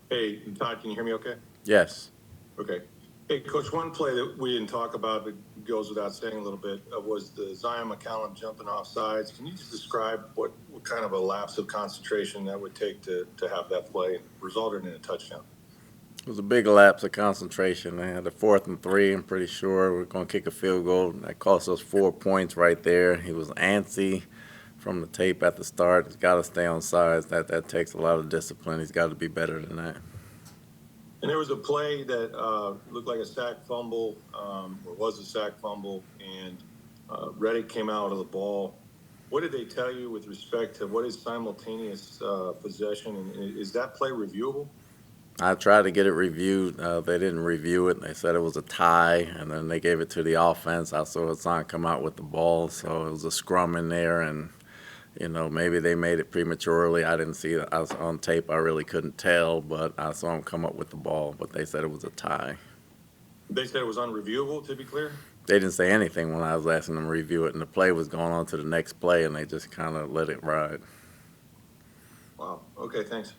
Hey, Todd, can you hear me okay? Yes. Okay. Hey, Coach, one play that we didn't talk about, but goes without saying a little bit, was the Zion McCollum jumping off sides. Can you just describe what kind of a lapse of concentration that would take to have that play resulted in a touchdown? It was a big lapse of concentration. They had a 4th and 3. I'm pretty sure we're going to kick a field goal. That cost us 4 points right there. He was antsy from the tape at the start. He's got to stay on sides. That takes a lot of discipline. He's got to be better than that. And there was a play that looked like a sack fumble, or was a sack fumble, and Reddick came out of the ball. What did they tell you with respect to what is simultaneous possession, and is that play reviewable? I tried to get it reviewed. They didn't review it. They said it was a tie, and then they gave it to the offense. I saw Hassan come out with the ball, so it was a scrum in there, and maybe they made it prematurely. I didn't see it. I was on tape. I really couldn't tell, but I saw him come up with the ball. But they said it was a tie. They said it was unreviewable, to be clear? They didn't say anything when I was asking them to review it, and the play was going on to the next play, and they just kind of let it ride. Wow. Okay, thanks.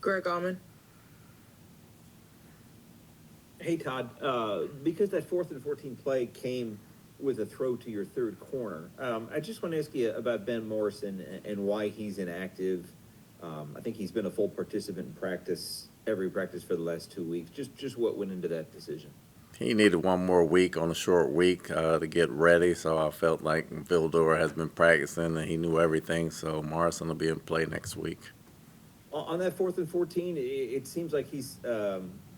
Greg Allman. Hey, Todd, because that 4th and 14 play came with a throw to your third corner, I just want to ask you about Ben Morrison and why he's inactive. I think he's been a full participant in practice, every practice for the last 2 weeks. Just what went into that decision? He needed one more week on a short week to get ready, so I felt like Vildor has been practicing and he knew everything, so Morrison will be in play next week. On that 4th and 14, it seems like he's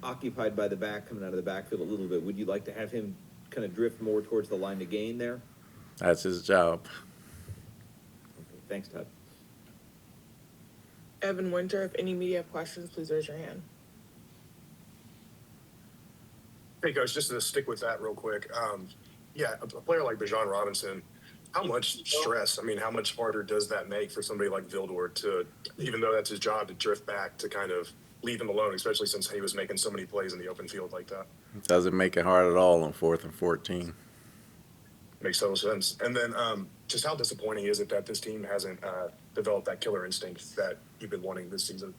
occupied by the back, coming out of the backfield a little bit. Would you like to have him kind of drift more towards the line to gain there? That's his job. Okay, thanks, Todd. Evan Winter. If any media have questions, please raise your hand. Hey, Coach, just to stick with that real quick. Yeah, a player like Bijan Robinson, how much stress, I mean, how much harder does that make for somebody like Vildor to, even though that's his job, to drift back to kind of leave him alone, especially since he was making so many plays in the open field like that? Doesn't make it hard at all on 4th and 14. Makes total sense. And then just how disappointing is it that this team hasn't developed that killer instinct that you've been wanting this season?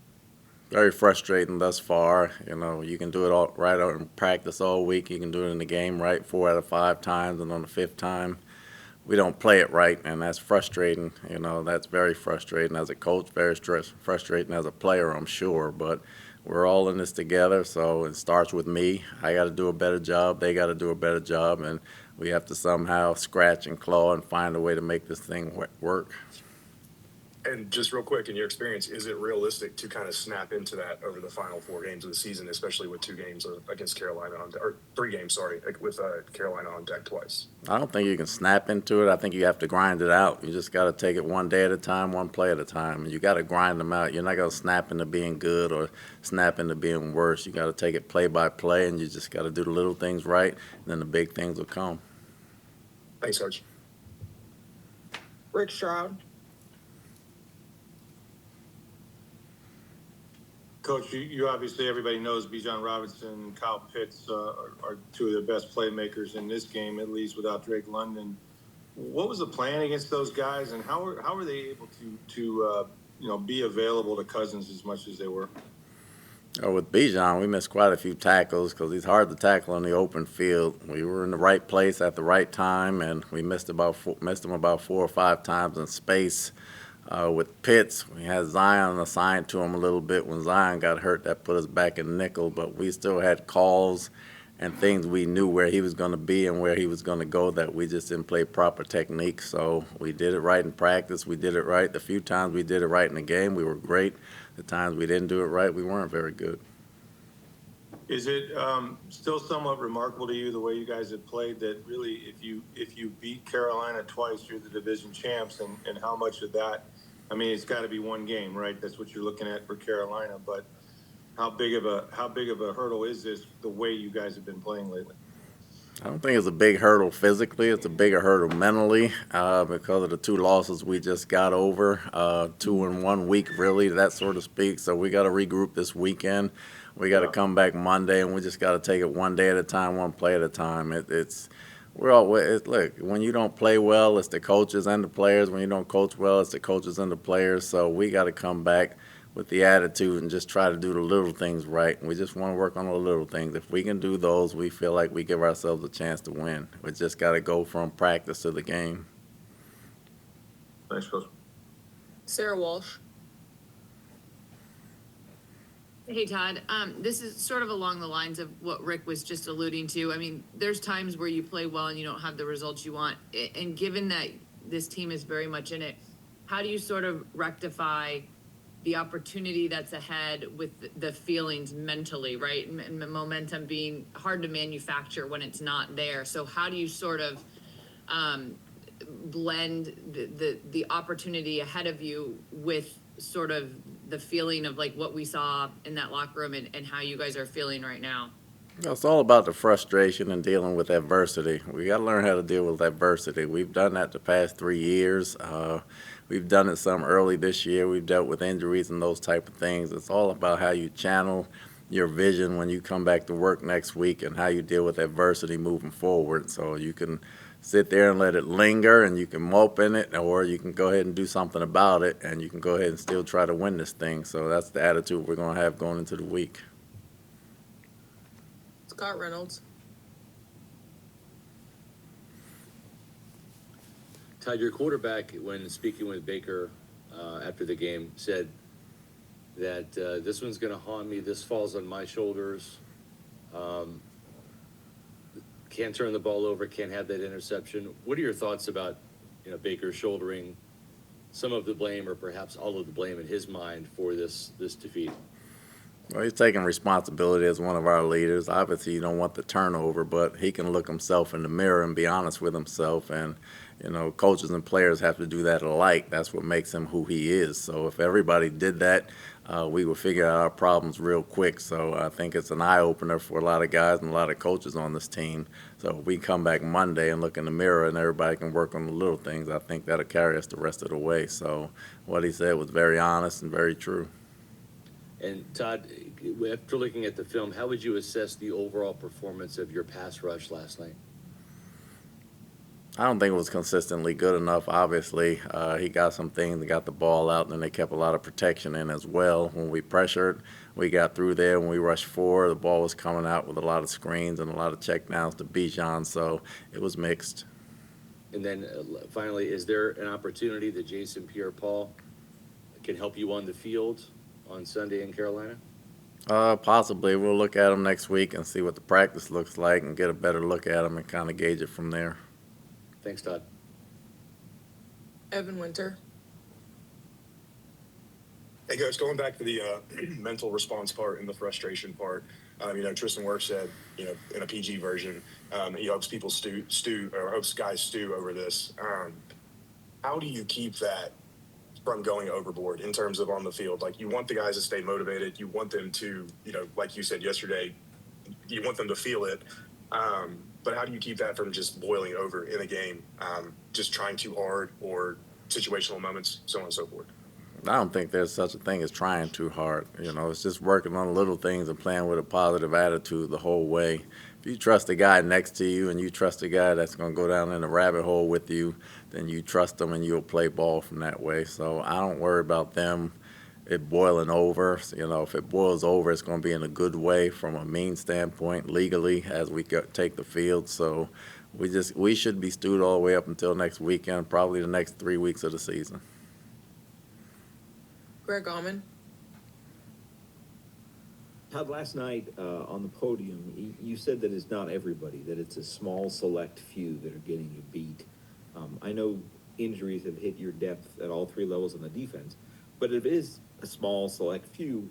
Very frustrating thus far. You can do it all right out in practice all week. You can do it in the game right 4 out of 5 times, and on the 5th time, we don't play it right, and that's frustrating. That's very frustrating as a coach, very frustrating as a player, I'm sure. But we're all in this together, so it starts with me. I got to do a better job. They got to do a better job, and we have to somehow scratch and claw and find a way to make this thing work. And just real quick, in your experience, is it realistic to kind of snap into that over the final 4 games of the season, especially with 2 games against Carolina or 3 games, sorry, with Carolina on deck twice? I don't think you can snap into it. I think you have to grind it out. You just got to take it one day at a time, one play at a time. You got to grind them out. You're not going to snap into being good or snap into being worse. You got to take it play by play, and you just got to do the little things right, and then the big things will come. Thanks, Coach. Rick Stroud. Coach, you obviously, everybody knows Bijan Robinson and Kyle Pitts are two of the best playmakers in this game, at least without Drake London. What was the plan against those guys, and how are they able to be available to Cousins as much as they were? With Bijan, we missed quite a few tackles because he's hard to tackle in the open field. We were in the right place at the right time, and we missed him about 4 or 5 times in space. With Pitts, we had Zion assigned to him a little bit. When Zion got hurt, that put us back in nickel, but we still had calls and things we knew where he was going to be and where he was going to go that we just didn't play proper technique. So we did it right in practice. We did it right. The few times we did it right in the game, we were great. The times we didn't do it right, we weren't very good. Is it still somewhat remarkable to you the way you guys have played that really if you beat Carolina twice, you're the division champs, and how much of that, I mean, it's got to be one game, right? That's what you're looking at for Carolina, but how big of a hurdle is this the way you guys have been playing lately? I don't think it's a big hurdle physically. It's a bigger hurdle mentally because of the 2 losses we just got over, 2 in 1 week, really, that sort of speak. So we got to regroup this weekend. We got to come back Monday, and we just got to take it one day at a time, one play at a time. Look, when you don't play well, it's the coaches and the players. When you don't coach well, it's the coaches and the players. So we got to come back with the attitude and just try to do the little things right. And we just want to work on the little things. If we can do those, we feel like we give ourselves a chance to win. We just got to go from practice to the game. Thanks, Coach. Sarah Walsh. Hey, Todd. This is sort of along the lines of what Rick was just alluding to. I mean, there's times where you play well and you don't have the results you want. And given that this team is very much in it, how do you sort of rectify the opportunity that's ahead with the feelings mentally, right? And momentum being hard to manufacture when it's not there. So how do you sort of blend the opportunity ahead of you with sort of the feeling of like what we saw in that locker room and how you guys are feeling right now? It's all about the frustration and dealing with adversity. We got to learn how to deal with adversity. We've done that the past 3 years. We've done it some early this year. We've dealt with injuries and those type of things. It's all about how you channel your vision when you come back to work next week and how you deal with adversity moving forward. So you can sit there and let it linger and you can mope in it, or you can go ahead and do something about it and you can go ahead and still try to win this thing. So that's the attitude we're going to have going into the week. Scott Reynolds. Todd, your quarterback, when speaking with Baker after the game, said that this one's going to haunt me. This falls on my shoulders. Can't turn the ball over. Can't have that interception. What are your thoughts about Baker shouldering some of the blame, or perhaps all of the blame in his mind, for this defeat? Well, he's taking responsibility as one of our leaders. Obviously, you don't want the turnover, but he can look himself in the mirror and be honest with himself. And, coaches and players have to do that alike. That's what makes him who he is. So if everybody did that, we would figure out our problems real quick. So I think it's an eye-opener for a lot of guys and a lot of coaches on this team. So if we come back Monday and look in the mirror and everybody can work on the little things, I think that'll carry us the rest of the way. So what he said was very honest and very true. And Todd, after looking at the film, how would you assess the overall performance of your pass rush last night? I don't think it was consistently good enough. Obviously, he got some things, they got the ball out, and then they kept a lot of protection in as well. When we pressured, we got through there. When we rushed forward, the ball was coming out with a lot of screens and a lot of checkdowns to Bijan, so it was mixed. And then finally, is there an opportunity that Jason Pierre-Paul can help you on the field on Sunday in Carolina? Possibly. We'll look at him next week and see what the practice looks like and get a better look at him and kind of gauge it from there. Thanks, Todd. Evan Winter. Hey, guys, going back to the mental response part and the frustration part, Tristan Wirfs said, in a PG version, he hopes people hopes guys stew over this. How do you keep that from going overboard in terms of on the field? Like, you want the guys to stay motivated. You want them to, like you said yesterday, you want them to feel it. But how do you keep that from just boiling over in a game, just trying too hard or situational moments, so on and so forth? I don't think there's such a thing as trying too hard. It's just working on little things and playing with a positive attitude the whole way. If you trust the guy next to you and you trust the guy that's going to go down in the rabbit hole with you, then you trust them and you'll play ball from that way. So I don't worry about it boiling over. If it boils over, it's going to be in a good way from a mean standpoint legally as we take the field. So we should be stewed all the way up until next weekend, probably the next 3 weeks of the season. Greg Allman. Todd, last night on the podium, you said that it's not everybody, that it's a small select few that are getting you beat. I know injuries have hit your depth at all three levels on the defense, but if it is a small select few,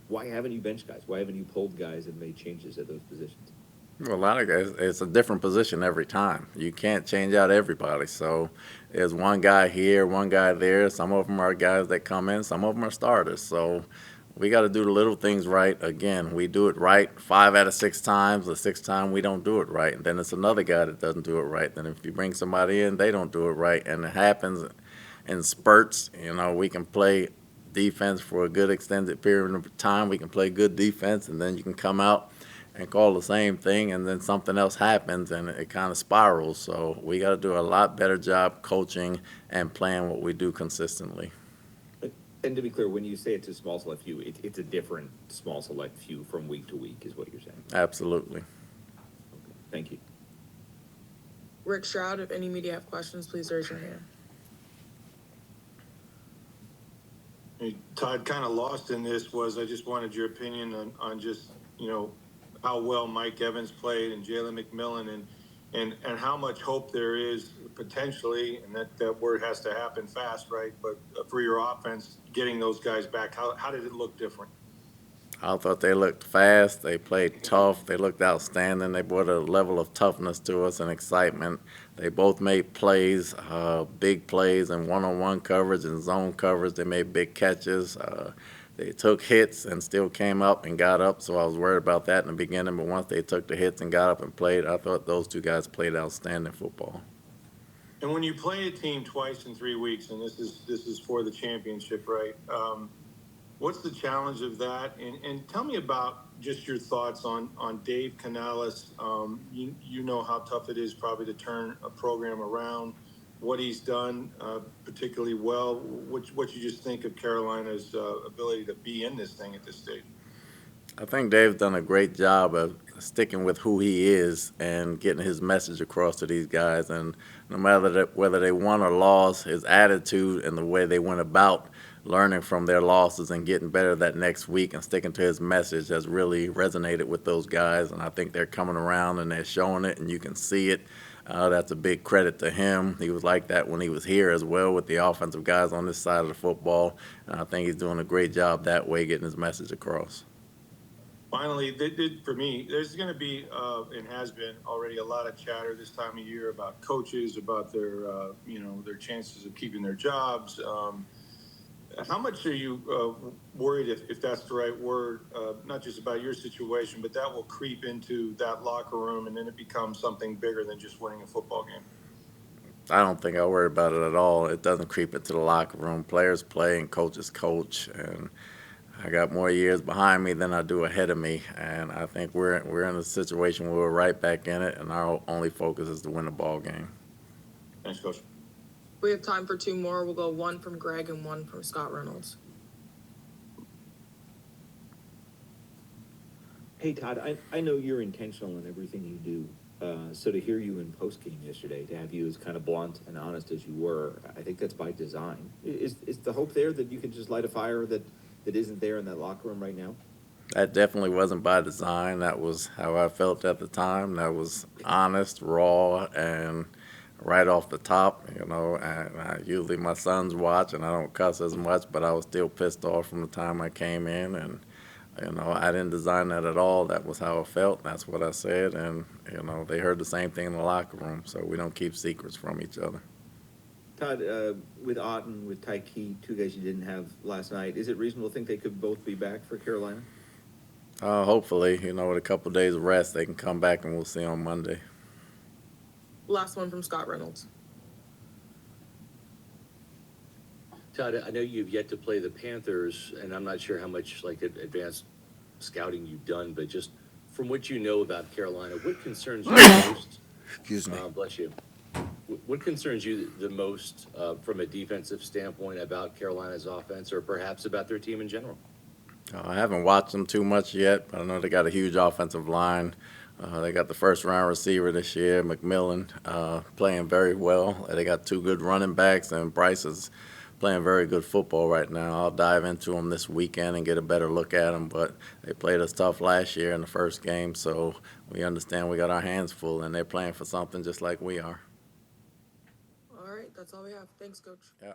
why haven't you benched guys? Why haven't you pulled guys and made changes at those positions? Well, a lot of guys, it's a different position every time. You can't change out everybody. So there's one guy here, one guy there. Some of them are guys that come in. Some of them are starters. So we got to do the little things right. Again, we do it right 5 out of 6 times. The 6th time we don't do it right. And then it's another guy that doesn't do it right. Then if you bring somebody in, they don't do it right. And it happens in spurts. We can play defense for a good extended period of time. We can play good defense, and then you can come out and call the same thing, and then something else happens, and it kind of spirals. So we got to do a lot better job coaching and playing what we do consistently. And to be clear, when you say it's a small select few, it's a different small select few from week to week, is what you're saying. Absolutely. Okay, thank you. Rick Stroud, if any media have questions, please raise your hand. Hey, Todd, kind of lost in this was I just wanted your opinion on just, you know, how well Mike Evans played and Jalen McMillan and how much hope there is potentially, and that word has to happen fast, right? But for your offense, getting those guys back, how did it look different? I thought they looked fast. They played tough. They looked outstanding. They brought a level of toughness to us and excitement. They both made plays, big plays in one-on-one coverage and zone coverage. They made big catches. They took hits and still came up and got up, so I was worried about that in the beginning. But once they took the hits and got up and played, I thought those two guys played outstanding football. And when you play a team twice in 3 weeks, and this is for the championship, right? What's the challenge of that? And tell me about just your thoughts on Dave Canales. You know how tough it is probably to turn a program around. What he's done particularly well. What you just think of Carolina's ability to be in this thing at this stage? I think Dave's done a great job of sticking with who he is and getting his message across to these guys. And no matter whether they won or lost, his attitude and the way they went about learning from their losses and getting better that next week and sticking to his message has really resonated with those guys. And I think they're coming around and they're showing it, and you can see it. That's a big credit to him. He was like that when he was here as well with the offensive guys on this side of the football. And I think he's doing a great job that way, getting his message across. Finally, for me, there's going to be and has been already a lot of chatter this time of year about coaches, about their their chances of keeping their jobs. How much are you worried, if that's the right word, not just about your situation, but that will creep into that locker room and then it becomes something bigger than just winning a football game? I don't think I worry about it at all. It doesn't creep into the locker room. Players play and coaches coach, and I got more years behind me than I do ahead of me, and I think we're in a situation where we're right back in it, and our only focus is to win the ball game. Thanks, Coach. We have time for two more. We'll go one from Greg and one from Scott Reynolds. Hey, Todd, I know you're intentional in everything you do. So to hear you in postgame yesterday, to have you as kind of blunt and honest as you were, I think that's by design. Is the hope there that you can just light a fire that isn't there in that locker room right now? That definitely wasn't by design. That was how I felt at the time. That was honest, raw, and right off the top, And usually my sons watch, and I don't cuss as much, but I was still pissed off from the time I came in, and I didn't design that at all. That was how I felt. That's what I said, and they heard the same thing in the locker room. So we don't keep secrets from each other. Todd, with Otten, with Tyke, two guys you didn't have last night, is it reasonable to think they could both be back for Carolina? Hopefully, with a couple of days of rest, they can come back, and we'll see on Monday. Last one from Scott Reynolds. Todd, I know you've yet to play the Panthers, and I'm not sure how much advanced scouting you've done, but just from what you know about Carolina, what concerns you the most? Excuse me. Bless you. What concerns you the most from a defensive standpoint about Carolina's offense, or perhaps about their team in general? I haven't watched them too much yet, but I know they got a huge offensive line. They got the first-round receiver this year, McMillan, playing very well. They got two good running backs, and Bryce is playing very good football right now. I'll dive into them this weekend and get a better look at them, but they played us tough last year in the first game, so we understand we got our hands full, and they're playing for something just like we are. All right, that's all we have. Thanks, Coach. Yeah.